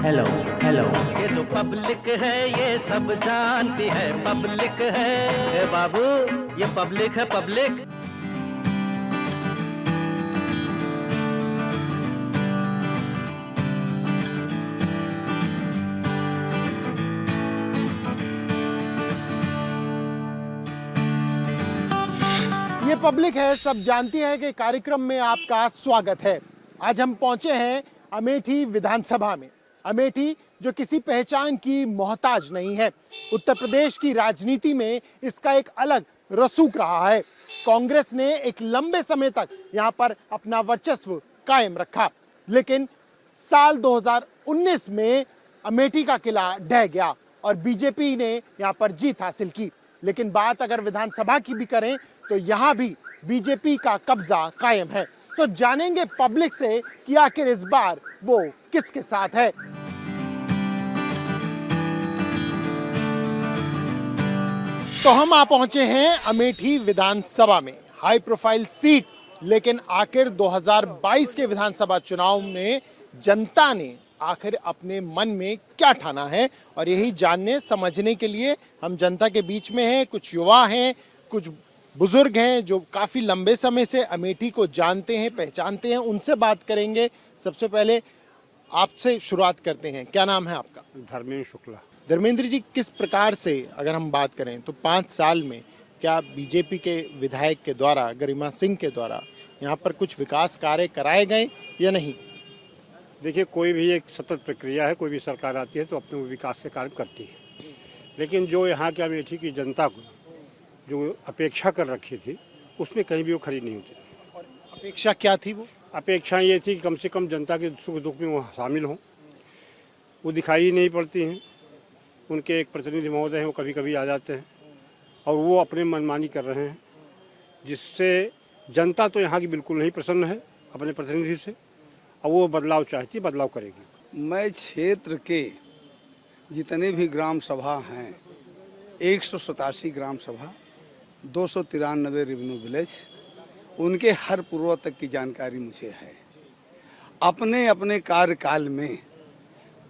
Hello hello. ये जो public है ये सब जानती है, पब्लिक है ए बाबू, ये पब्लिक है पब्लिक। ये पब्लिक है, सब जानती है कि कार्यक्रम में आपका स्वागत है। आज हम पहुंचे हैं अमेठी विधानसभा में। अमेठी जो किसी पहचान की मोहताज नहीं है। उत्तर प्रदेश की राजनीति में इसका एक अलग रसूख रहा है। कांग्रेस ने एक लंबे समय तक यहाँ पर अपना वर्चस्व कायम रखा, लेकिन साल 2019 में अमेठी का किला ढह गया और बीजेपी ने यहाँ पर जीत हासिल की। लेकिन बात अगर विधानसभा की भी करें तो यहाँ भी बीजेपी का कब्जा कायम है। तो जानेंगे पब्लिक से कि आखिर इस बार वो किसके साथ है। तो हम आ पहुंचे हैं अमेठी विधानसभा में, हाई प्रोफाइल सीट। लेकिन आखिर 2022 के विधानसभा चुनाव में जनता ने आखिर अपने मन में क्या ठाना है, और यही जानने समझने के लिए हम जनता के बीच में हैं। कुछ युवा हैं, कुछ बुजुर्ग हैं जो काफ़ी लंबे समय से अमेठी को जानते हैं, पहचानते हैं। उनसे बात करेंगे। सबसे पहले आपसे शुरुआत करते हैं। क्या नाम है आपका? धर्मेंद्र शुक्ला। धर्मेंद्र जी, किस प्रकार से अगर हम बात करें तो 5 साल में क्या बीजेपी के विधायक के द्वारा, गरिमा सिंह के द्वारा यहाँ पर कुछ विकास कार्य कराए गए या नहीं? देखिए, कोई भी एक सतत प्रक्रिया है। कोई भी सरकार आती है तो अपने विकास के कार्य करती है, लेकिन जो यहाँ के अमेठी की जनता को जो अपेक्षा कर रखी थी उसमें कहीं भी वो खरी नहीं होती। और अपेक्षा क्या थी? वो अपेक्षा ये थी कि कम से कम जनता के सुख दुख में वो शामिल हों। वो दिखाई ही नहीं पड़ती हैं। उनके एक प्रतिनिधि महोदय हैं, वो कभी कभी आ जाते हैं और वो अपने मनमानी कर रहे हैं, जिससे जनता तो यहाँ की बिल्कुल नहीं प्रसन्न है अपने प्रतिनिधि से, और वो बदलाव चाहती है, बदलाव करेगी। मैं क्षेत्र के जितने भी ग्राम सभा हैं, 187 ग्राम सभा, 293 रेवेन्यू विलेज, उनके हर पूर्व तक की जानकारी मुझे है। अपने अपने कार्यकाल में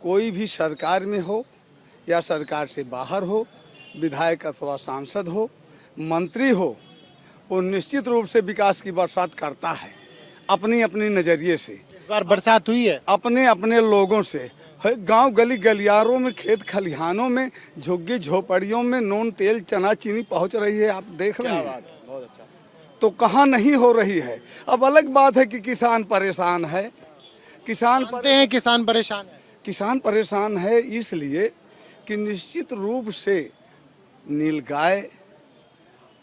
कोई भी सरकार में हो या सरकार से बाहर हो, विधायक अथवा सांसद हो, मंत्री हो, वो निश्चित रूप से विकास की बरसात करता है अपनी अपनी नज़रिए से। इस बार बरसात हुई है अपने अपने लोगों से, गांव गली गलियारों में, खेत खलिहानों में, झुग्गी झोपड़ियों में नून तेल चना चीनी पहुंच रही है। आप देख रहे हैं। बहुत अच्छा। तो कहाँ नहीं हो रही है। अब अलग बात है कि किसान परेशान है। किसान परेशान है इसलिए कि निश्चित रूप से नीलगाय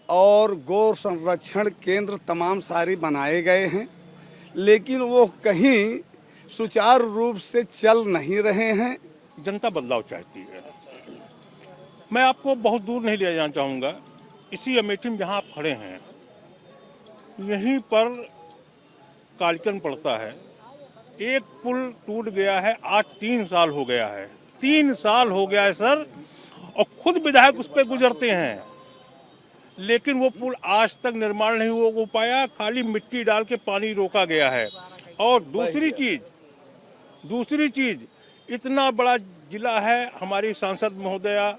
और गौ संरक्षण केंद्र तमाम सारे बनाए गए हैं, लेकिन वो कहीं सुचारू रूप से चल नहीं रहे हैं। जनता बदलाव चाहती है। मैं आपको बहुत दूर नहीं ले जाना चाहूँगा। इसी अमेठी में जहाँ आप खड़े हैं, यहीं पर कालकन पड़ता है। एक पुल टूट गया है, आज 3 साल हो गया है। 3 साल हो गया है सर, और खुद विधायक उस पर गुजरते हैं, लेकिन वो पुल आज तक निर्माण नहीं हो पाया। खाली मिट्टी डाल के पानी रोका गया है। और दूसरी चीज इतना बड़ा जिला है, हमारी सांसद महोदया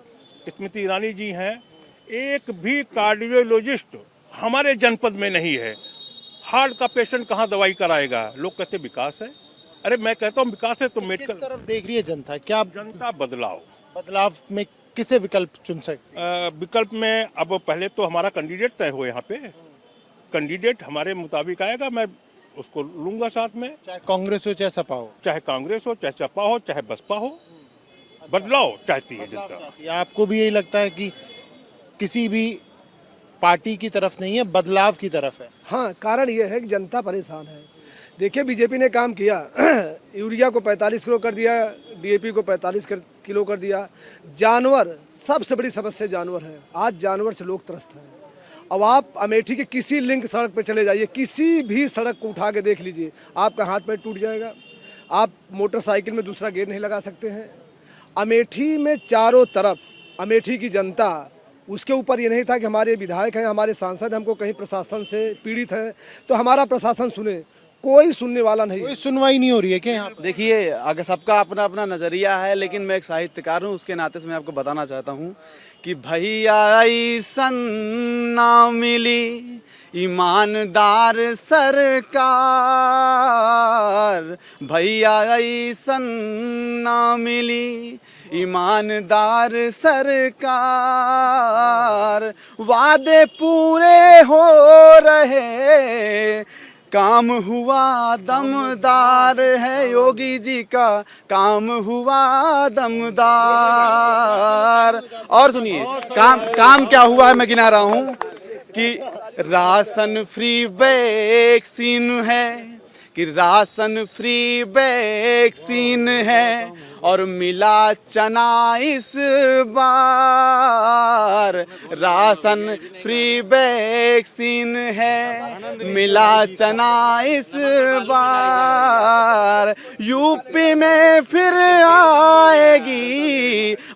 स्मृति ईरानी जी हैं, एक भी कार्डियोलॉजिस्ट हमारे जनपद में नहीं है। हार्ट का पेशेंट कहाँ दवाई कराएगा? लोग कहते विकास है। अरे मैं कहता हूँ विकास है तो मेडिकल। किस तरफ देख रही है जनता? क्या जनता बदलाव में किसे विकल्प चुन सकते? विकल्प में अब पहले तो हमारा कैंडिडेट तय हो। यहाँ पे कैंडिडेट हमारे मुताबिक आएगा, मैं उसको लूंगा साथ में। चाहे कांग्रेस हो चाहे सपा हो, चाहे कांग्रेस हो, चाहे सपा हो, चाहे बसपा हो, बदलाव चाहती है जनता। आपको भी यही लगता है कि किसी भी पार्टी की तरफ नहीं है, बदलाव की तरफ है? हाँ, कारण ये है कि जनता परेशान है। देखिए, बीजेपी ने काम किया। यूरिया को 45 किलो कर दिया, डीएपी को 45 किलो कर दिया। जानवर, सबसे बड़ी समस्या जानवर है। आज जानवर से लोग त्रस्त हैं। अब आप अमेठी के किसी लिंक सड़क पर चले जाइए, किसी भी सड़क को उठा के देख लीजिए, आपका हाथ पैर टूट जाएगा। आप मोटरसाइकिल में दूसरा गेयर नहीं लगा सकते हैं। अमेठी में चारों तरफ अमेठी की जनता, उसके ऊपर ये नहीं था कि हमारे विधायक हैं, हमारे सांसद हमको कहीं प्रशासन से पीड़ित हैं तो हमारा प्रशासन सुने। कोई सुनने वाला नहीं। कोई सुनवाई नहीं हो रही है क्या यहाँ पे? देखिए, अगर सबका अपना अपना नज़रिया है, लेकिन मैं एक साहित्यकार हूँ, उसके नाते से मैं आपको बताना चाहता हूँ कि भैया ऐसन ना मिली ईमानदार सरकार, भैया ऐसन ना मिली ईमानदार सरकार, वादे पूरे हो रहे, काम हुआ दमदार है, योगी जी का काम हुआ दमदार। और सुनिए, काम क्या हुआ है, मैं गिना रहा हूँ कि राशन फ्री वैक्सीन है, कि राशन फ्री वैक्सीन है, और मिला चना इस बार, राशन फ्री वैक्सीन है, मिला चना इस बार, यूपी में फिर आएगी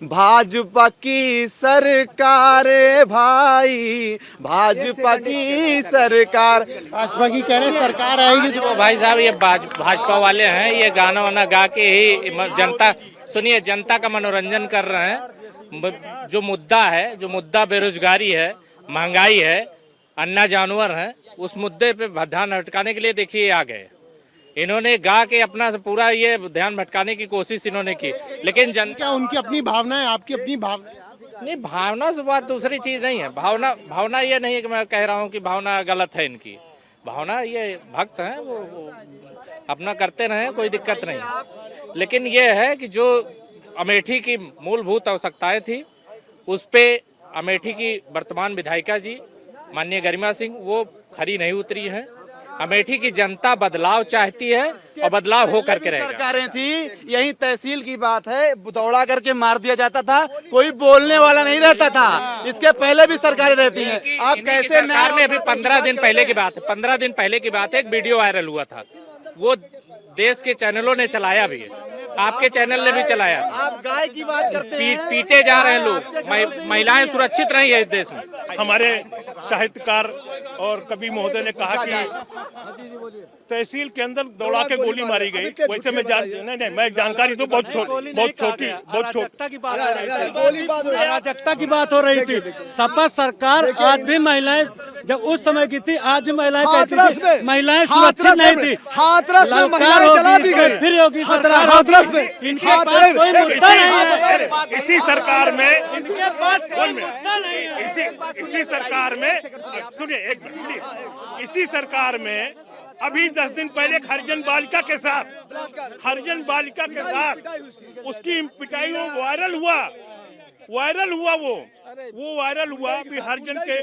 भाजपा की सरकार, भाई भाजपा की सरकार। भाजपा की कह रहे हैं सरकार आएगी तो भाई साहब, ये भाजपा वाले हैं, ये गाना वाना गा के ही जनता, सुनिए, जनता का मनोरंजन कर रहे हैं। जो मुद्दा बेरोजगारी है, महंगाई है, अन्ना जानवर है, उस मुद्दे पे ध्यान भटकाने के लिए देखिए आ गए। इन्होंने गा के अपना पूरा ये ध्यान भटकाने की कोशिश इन्होंने की, लेकिन क्या उनकी अपनी भावना है, आपकी अपनी भावना है? नहीं, भावना से बात दूसरी चीज नहीं है। भावना ये नहीं है कि मैं कह रहा हूँ कि भावना गलत है इनकी। भावना, ये भक्त हैं, वो अपना करते रहे, कोई दिक्कत नहीं। लेकिन ये है कि जो अमेठी की मूलभूत आवश्यकताएं थी, उस पे अमेठी की वर्तमान विधायिका जी माननीय गरिमा सिंह, वो खरी नहीं उतरी है। अमेठी की जनता बदलाव चाहती है और बदलाव हो करके रहेगा। सरकारें थी, यही तहसील की बात है, दौड़ा करके मार दिया जाता था, कोई बोलने वाला नहीं रहता था। इसके पहले भी सरकारें रहती हैं। आप कैसे सरकार में अभी 15 दिन पहले की बात है, 15 दिन पहले की बात है, एक वीडियो वायरल हुआ था, वो देश के चैनलों ने चलाया भी है, आपके चैनल ने भी चलाया। आप गाय की बात करते हैं, पीटे जा रहे हैं लोग, महिलाएं सुरक्षित नहीं है इस देश में। हमारे साहित्यकार और कवि महोदय ने कहा कि तहसील के अंदर दौड़ा के गोली मारी गई। वैसे मैं नहीं, मैं जानकारी तो बहुत छोटी अराजकता की बात हो रही थी। सपा सरकार आज भी महिलाएं, जब उस समय की थी, आज भी महिलाएं कहती थी महिलाएं सुरक्षित नहीं थी। हाथरस में महिलाएं चला दी गई, फिर योगी हाथरस में इनके पास कोई मुद्दा नहीं है। इसी सरकार में, इनके पास कोई मुद्दा नहीं है। इसी सरकार में, सुनिए एक मिनट प्लीज, इसी सरकार में अभी 10 दिन पहले एक हरिजन बालिका के साथ उसकी पिटाई वो वायरल हुआ अभी हरिजन के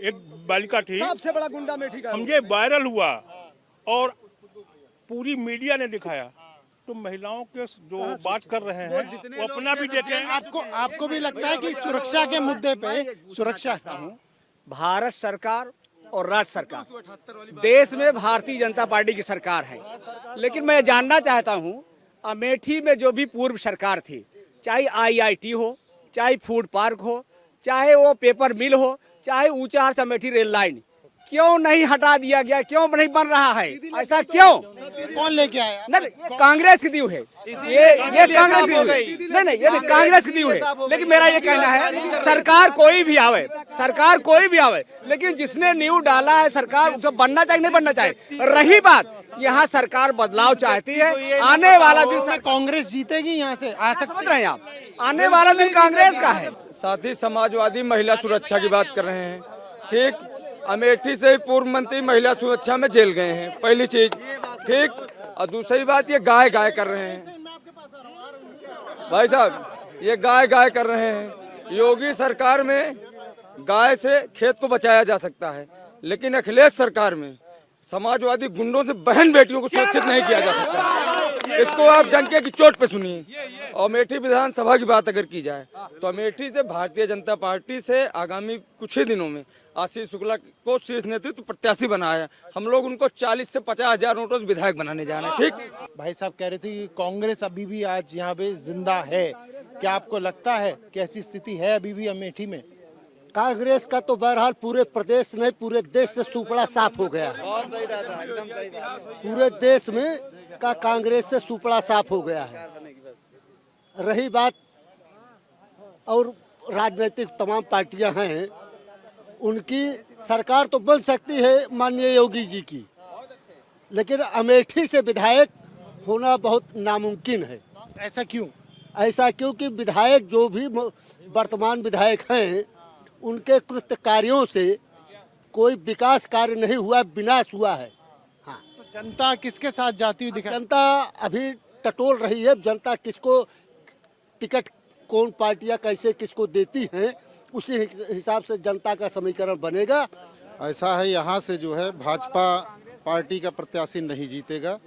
एक बालिका थी, सबसे बड़ा गुंडा अमेठी का, समझे, वायरल हुआ और पूरी मीडिया ने दिखाया। तो महिलाओं के जो बात कर रहे हैं वो अपना भी देखें। आपको भी लगता है कि सुरक्षा के मुद्दे पे सुरक्षा, भारत सरकार और राज्य सरकार, देश में भारतीय जनता पार्टी की सरकार है, लेकिन मैं जानना चाहता हूं, अमेठी में जो भी पूर्व सरकार थी, चाहे IIT हो, चाहे फूड पार्क हो, चाहे वो पेपर मिल हो, चाहे ऊंचाहार से अमेठी रेल लाइन, क्यों नहीं हटा दिया गया, क्यों नहीं बन रहा है, ऐसा क्यों? कौन लेके आया? नहीं, ये कांग्रेस की दी है, ये कांग्रेस की दी है, नहीं, ये कांग्रेस की दी है। लेकिन मेरा ये कहना है, सरकार कोई भी आवे, लेकिन जिसने नींव डाला है सरकार, उसको बनना चाहिए, नहीं बनना चाहिए। रही बात, यहाँ सरकार बदलाव चाहती है, आने वाला दिन कांग्रेस जीतेगी यहाँ से, आ सकते समझ रहे हैं आप, आने वाला दिन कांग्रेस का है। साथ ही समाजवादी महिला सुरक्षा की बात कर रहे हैं। ठीक, अमेठी से ही पूर्व मंत्री महिला सुरक्षा में जेल गए हैं, पहली चीज। ठीक, और दूसरी बात, ये गाय कर रहे हैं भाई साहब, ये गाय कर रहे हैं। योगी सरकार में गाय से खेत को बचाया जा सकता है, लेकिन अखिलेश सरकार में समाजवादी गुंडों से बहन बेटियों को सुरक्षित नहीं किया जा सकता। इसको आप डंके की चोट पे सुनिए। अमेठी विधानसभा की बात अगर की जाए तो अमेठी से भारतीय जनता पार्टी से आगामी कुछ ही दिनों में आशीष शुक्ला को शीर्ष नेतृत्व प्रत्याशी बनाया। हम लोग उनको 40 से 50 हजार नोटों से विधायक बनाने जा रहे हैं। ठीक, भाई साहब कह रहे थे कि कांग्रेस अभी भी आज यहाँ पे जिंदा है, क्या आपको लगता है कि ऐसी स्थिति है अभी भी अमेठी में? कांग्रेस का तो बहरहाल पूरे प्रदेश नहीं पूरे देश से सुपड़ा साफ हो गया है। पूरे देश में का कांग्रेस से सुपड़ा साफ हो गया है। रही बात और राजनीतिक तमाम पार्टियां हैं, उनकी सरकार तो बन सकती है माननीय योगी जी की, लेकिन अमेठी से विधायक होना बहुत नामुमकिन है। ऐसा क्यों? ऐसा क्योंकि विधायक जो भी वर्तमान विधायक हैं, उनके कृत्य कार्यों से कोई विकास कार्य नहीं हुआ, विनाश हुआ है। हाँ, तो जनता किसके साथ जाती हुई दिखाई? जनता अभी टटोल रही है। जनता किसको टिकट, कौन पार्टियां कैसे किसको देती हैं, उसी हिसाब से जनता का समीकरण बनेगा। ऐसा है, यहाँ से जो है भाजपा पार्टी का प्रत्याशी नहीं जीतेगा,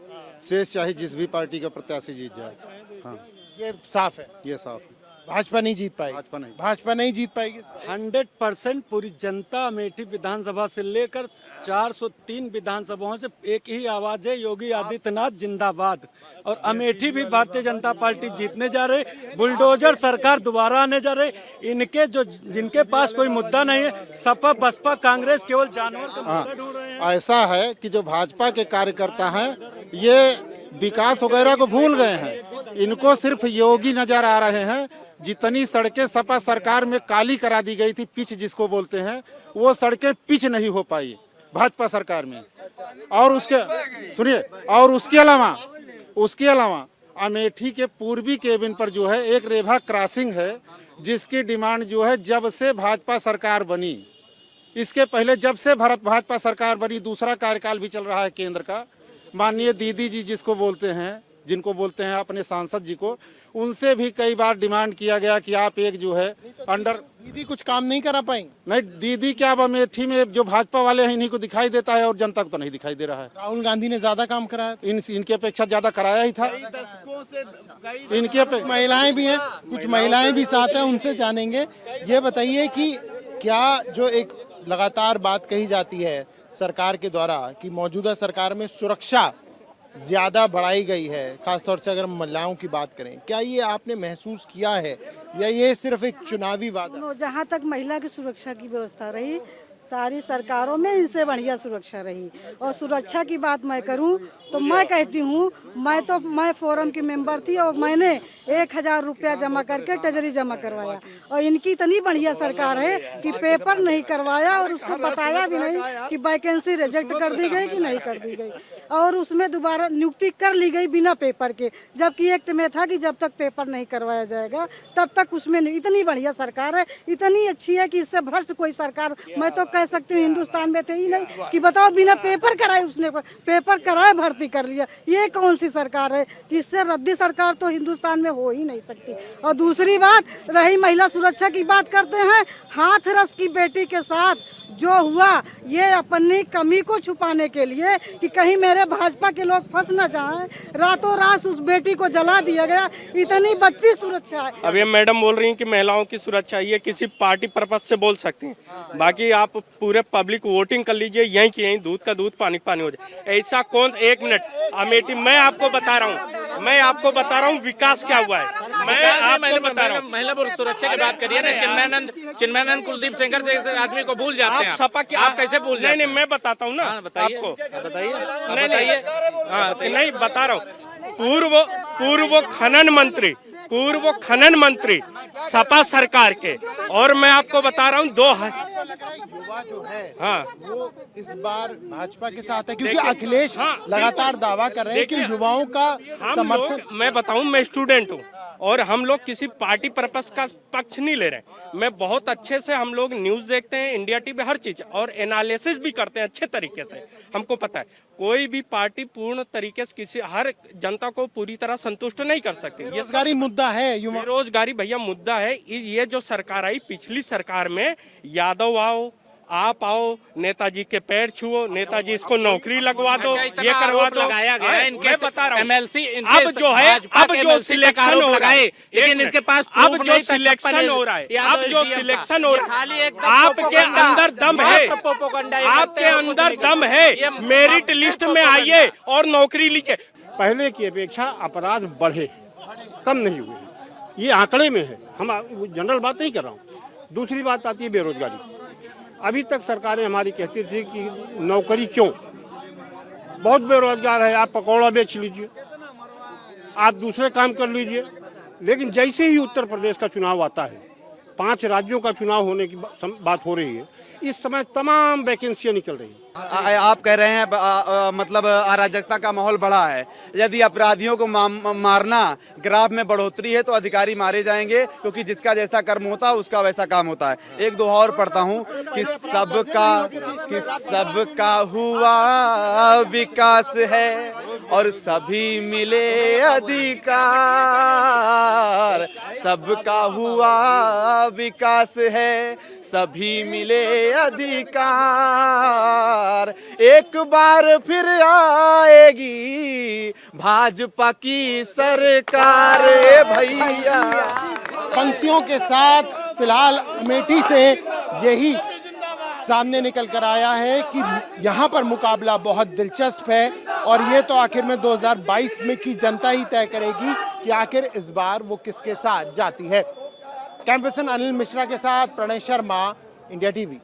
शेष चाहे जिस भी पार्टी का प्रत्याशी जीत जाए। हाँ, ये साफ है, ये साफ है। भाजपा नहीं जीत पाएगी। भाजपा नहीं जीत पाएगी। 100% पूरी जनता अमेठी विधानसभा से लेकर 403 विधानसभाओं से एक ही आवाज है, योगी आदित्यनाथ जिंदाबाद। और अमेठी भी भारतीय जनता पार्टी जीतने जा रहे, बुलडोजर सरकार दोबारा आने जा रहे। इनके जो जिनके पास कोई मुद्दा नहीं है, सपा बसपा कांग्रेस केवल जानवर का मुद्दा ढूंढ रहे हैं। ऐसा है कि जो भाजपा के कार्यकर्ता हैं, ये विकास वगैरह को भूल गए हैं। इनको सिर्फ योगी नजर आ रहे हैं। जितनी सड़कें सपा सरकार में काली करा दी गई थी, पिच जिसको बोलते हैं, वो सड़कें पिच नहीं हो पाई भाजपा सरकार में। और उसके सुनिए, और उसके अलावा अमेठी के पूर्वी केबिन पर जो है एक रेभा क्रॉसिंग है, जिसकी डिमांड जो है जब से भाजपा सरकार बनी, इसके पहले जब से भाजपा सरकार बनी, दूसरा कार्यकाल भी चल रहा है केंद्र का, माननीय दीदी जी जिसको बोलते हैं, जिनको बोलते हैं अपने सांसद जी को, उनसे भी कई बार डिमांड किया गया कि आप एक जो है अंडर। दीदी कुछ काम नहीं करा पाई? नहीं, दीदी क्या, अब अमेठी में जो भाजपा वाले हैं इन्हीं को दिखाई देता है और जनता को तो नहीं दिखाई दे रहा है। राहुल गांधी ने ज्यादा काम कराया? इनकी अपेक्षा ज्यादा कराया ही था। इनकी महिलाएं भी हैं, कुछ महिलाएं भी साथ हैं, उनसे जानेंगे। ये बताइए कि क्या जो एक लगातार बात कही जाती है सरकार के द्वारा कि मौजूदा सरकार में सुरक्षा ज्यादा बढ़ाई गई है, खासतौर से अगर महिलाओं की बात करें, क्या ये आपने महसूस किया है या ये सिर्फ एक चुनावी वादा? जहाँ तक महिला की सुरक्षा की व्यवस्था रही, सारी सरकारों में इनसे बढ़िया सुरक्षा रही। और सुरक्षा की बात मैं करूं तो मैं कहती हूं, मैं फोरम की मेंबर थी और मैंने 1000 रुपया जमा करके ट्रेजरी जमा करवाया। और इनकी इतनी बढ़िया सरकार है कि पेपर नहीं करवाया और उसको बताया भी नहीं कि वैकेंसी रिजेक्ट कर दी गई कि नहीं कर दी गई, और उसमें दोबारा नियुक्ति कर ली गई बिना पेपर के, जबकि एक्ट में था कि जब तक पेपर नहीं करवाया जाएगा तब तक उसमें नहीं। इतनी बढ़िया सरकार है, इतनी अच्छी है कि इससे भ्रष्ट कोई सरकार मैं तो कह सकती हूँ हिंदुस्तान में थे ही नहीं। कि बताओ, बिना पेपर कराए उसने पेपर कराए भर्ती कर लिया। ये कौन सी सरकार है? इससे रद्दी सरकार तो हिंदुस्तान में हो ही नहीं सकती। और दूसरी बात रही महिला सुरक्षा की बात करते हैं, हाथरस की बेटी के साथ जो हुआ, ये अपनी कमी को छुपाने के लिए कि कहीं मेरे भाजपा के लोग फंस न जाएं, रातों रात उस बेटी को जला दिया गया। इतनी बच्ची सुरक्षा है। अब ये मैडम बोल रही हैं कि महिलाओं की सुरक्षा, ये किसी पार्टी पर्पज से बोल सकती हैं। बाकी आप पूरे पब्लिक वोटिंग कर लीजिए, यहीं की यहीं दूध का दूध पानी पानी हो जाए। ऐसा कौन, एक मिनट, अमेठी मैं आपको बता रहा हूँ विकास क्या हुआ है। मैं आपको बता रहा हूँ। महिला पुरुष सुरक्षा की बात करिए ना, चिन्मयानंद कुलदीप सेंगर जैसे आदमी को भूल जाते हैं। सपा क्या, आप कैसे भूल जाते? नहीं, मैं बताता हूँ ना आपको। बताइए। नहीं, बता रहा हूँ। पूर्व खनन मंत्री सपा सरकार के, और मैं आपको बता रहा हूँ युवा जो है, हाँ, वो इस बार भाजपा के साथ है क्योंकि अखिलेश लगातार दावा कर रहे हैं कि युवाओं का समर्थन। मैं बताऊं, मैं स्टूडेंट हूँ और हम लोग किसी पार्टी पर्पस का पक्ष नहीं ले रहे। मैं बहुत अच्छे से, हम लोग न्यूज देखते हैं, इंडिया टीवी हर चीज, और एनालिसिस भी करते हैं अच्छे तरीके से। हमको पता है कोई भी पार्टी पूर्ण तरीके से किसी हर जनता को पूरी तरह संतुष्ट नहीं कर सकती। ये बेरोजगारी मुद्दा है, बेरोजगारी भैया मुद्दा है। ये जो सरकार आई, पिछली सरकार में यादव आओ, आप आओ, नेताजी के पैर छुओ, नेताजी इसको नौकरी लगवा दो, ये करवा दो। लगाया गया इनके, मैं बता रहा हूँ, MLC अब जो है, अब जो सिलेक्शन हो रहा है, लेकिन इनके पास अब जो सिलेक्शन हो रहा है, अब जो सिलेक्शन हो रहा है, आपके अंदर दम है, आपके अंदर दम है, मेरिट लिस्ट में आइए और नौकरी लीजिए। पहले की अपेक्षा अपराध बढ़े, कम नहीं हुए। ये आंकड़े में है, हम जनरल बात नहीं कर रहा हूँ। दूसरी बात आती है बेरोजगारी। अभी तक सरकारें हमारी कहती थी कि नौकरी क्यों, बहुत बेरोजगार है, आप पकौड़ा बेच लीजिए, आप दूसरे काम कर लीजिए। लेकिन जैसे ही उत्तर प्रदेश का चुनाव आता है, 5 राज्यों का चुनाव होने की बात हो रही है, इस समय तमाम वैकेंसियां निकल रही हैं। आप कह रहे हैं मतलब अराजकता का माहौल बढ़ा है। यदि अपराधियों को मारना ग्राफ में बढ़ोतरी है तो अधिकारी मारे जाएंगे, क्योंकि जिसका जैसा कर्म होता है उसका वैसा काम होता है। एक दो और पढ़ता हूँ कि सबका हुआ विकास है और सभी मिले अधिकार। सबका हुआ विकास है, सभी मिले अधिकार। एक बार फिर आएगी भाजपा की सरकार भैया। पंक्तियों के साथ फिलहाल अमेठी से यही सामने निकल कर आया है कि यहाँ पर मुकाबला बहुत दिलचस्प है और ये तो आखिर में 2022 में की जनता ही तय करेगी कि आखिर इस बार वो किसके साथ जाती है। कैंपसन अनिल मिश्रा के साथ प्रणय शर्मा, इंडिया टीवी।